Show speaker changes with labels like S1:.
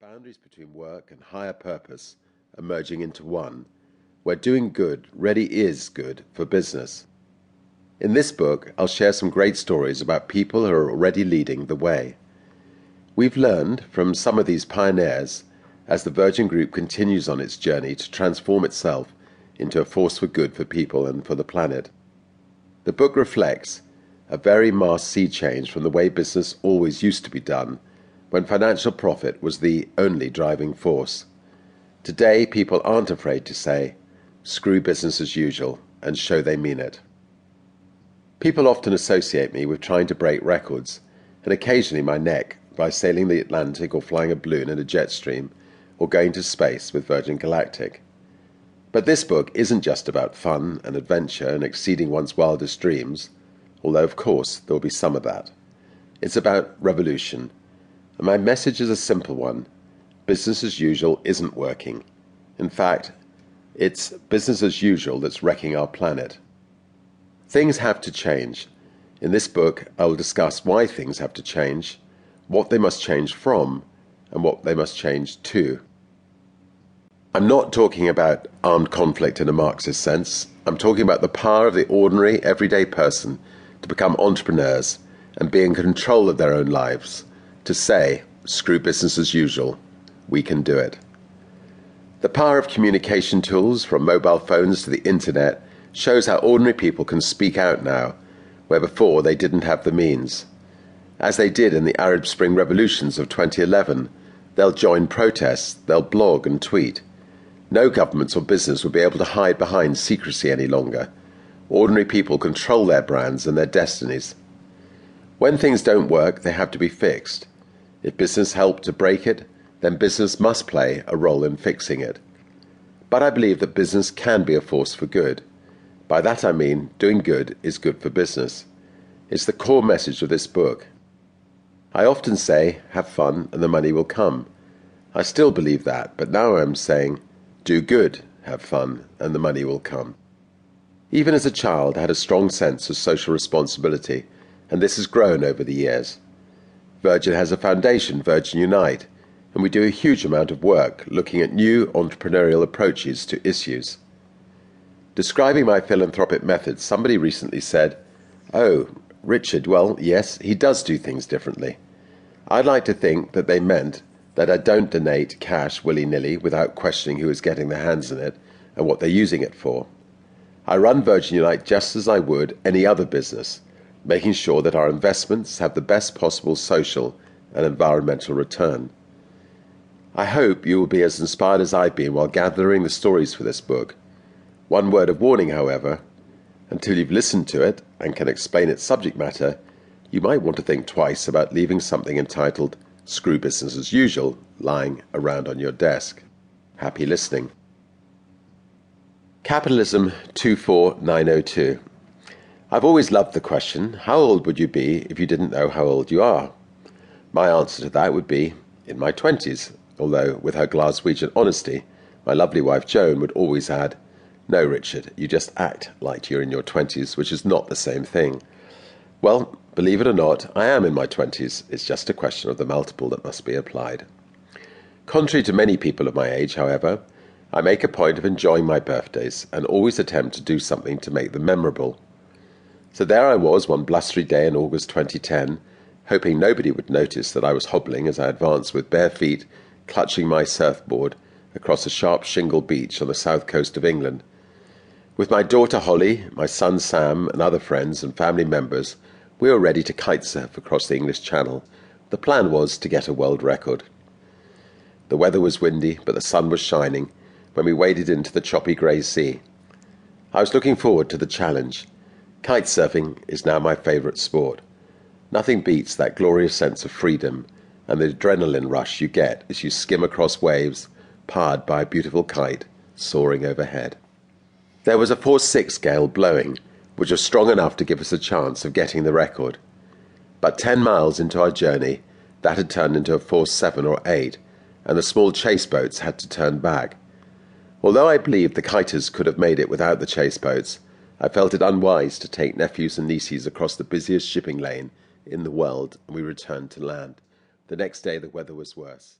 S1: boundaries between work and higher purpose are merging into one, where doing good really is good for business. In this book, I'll share some great stories about people who are already leading the way. We've learned from some of these pioneers as the Virgin Group continues on its journey to transform itself into a force for good for people and for the planet. The book reflects a very marked sea change from the way business always used to be done, when financial profit was the only driving force. Today, people aren't afraid to say, "Screw business as usual," and show they mean it. People often associate me with trying to break records, and occasionally my neck, by sailing the Atlantic or flying a balloon in a jet stream, or going to space with Virgin Galactic. But this book isn't just about fun and adventure and exceeding one's wildest dreams, although of course there will be some of that. It's about revolution. And my message is a simple one. Business as usual isn't working. In fact, it's business as usual that's wrecking our planet. Things have to change. In this book, I will discuss why things have to change, what they must change from, and what they must change to. I'm not talking about armed conflict in a Marxist sense. I'm talking about the power of the ordinary, everyday person to become entrepreneurs and be in control of their own lives, to say, "Screw business as usual, we can do it." The power of communication tools, from mobile phones to the internet, shows how ordinary people can speak out now, where before they didn't have the means. As they did in the Arab Spring revolutions of 2011, they'll join protests, they'll blog and tweet. No governments or business will be able to hide behind secrecy any longer. Ordinary people control their brands and their destinies. When things don't work, they have to be fixed. If business helped to break it, then business must play a role in fixing it. But I believe that business can be a force for good. By that I mean doing good is good for business. It's the core message of this book. I often say, have fun and the money will come. I still believe that, but now I'm saying, do good, have fun, and the money will come. Even as a child, I had a strong sense of social responsibility, and this has grown over the years. Virgin has a foundation, Virgin Unite, and we do a huge amount of work looking at new entrepreneurial approaches to issues. Describing my philanthropic methods, somebody recently said, "Oh, Richard, well, yes, he does do things differently." I'd like to think that they meant that I don't donate cash willy-nilly without questioning who is getting their hands in it and what they're using it for. I run Virgin Unite just as I would any other business, making sure that our investments have the best possible social and environmental return. I hope you will be as inspired as I've been while gathering the stories for this book. One word of warning, however, until you've listened to it and can explain its subject matter, you might want to think twice about leaving something entitled "Screw Business as Usual" lying around on your desk. Happy listening. Capitalism 24902. I've always loved the question, how old would you be if you didn't know how old you are? My answer to that would be, in my 20s, although with her Glaswegian honesty, my lovely wife Joan would always add, "No, Richard, you just act like you're in your 20s, which is not the same thing." Well, believe it or not, I am in my 20s. It's just a question of the multiple that must be applied. Contrary to many people of my age, however, I make a point of enjoying my birthdays and always attempt to do something to make them memorable. So there I was one blustery day in August 2010, hoping nobody would notice that I was hobbling as I advanced with bare feet, clutching my surfboard across a sharp shingle beach on the south coast of England. With my daughter Holly, my son Sam, and other friends and family members, we were ready to kitesurf across the English Channel. The plan was to get a world record. The weather was windy, but the sun was shining when we waded into the choppy grey sea. I was looking forward to the challenge. Kitesurfing is now my favourite sport. Nothing beats that glorious sense of freedom and the adrenaline rush you get as you skim across waves, powered by a beautiful kite soaring overhead. There was a force 6 gale blowing, which was strong enough to give us a chance of getting the record. But 10 miles into our journey, that had turned into a force 7 or 8, and the small chase boats had to turn back. Although I believed the kiters could have made it without the chase boats, I felt it unwise to take nephews and nieces across the busiest shipping lane in the world, and we returned to land. The next day the weather was worse.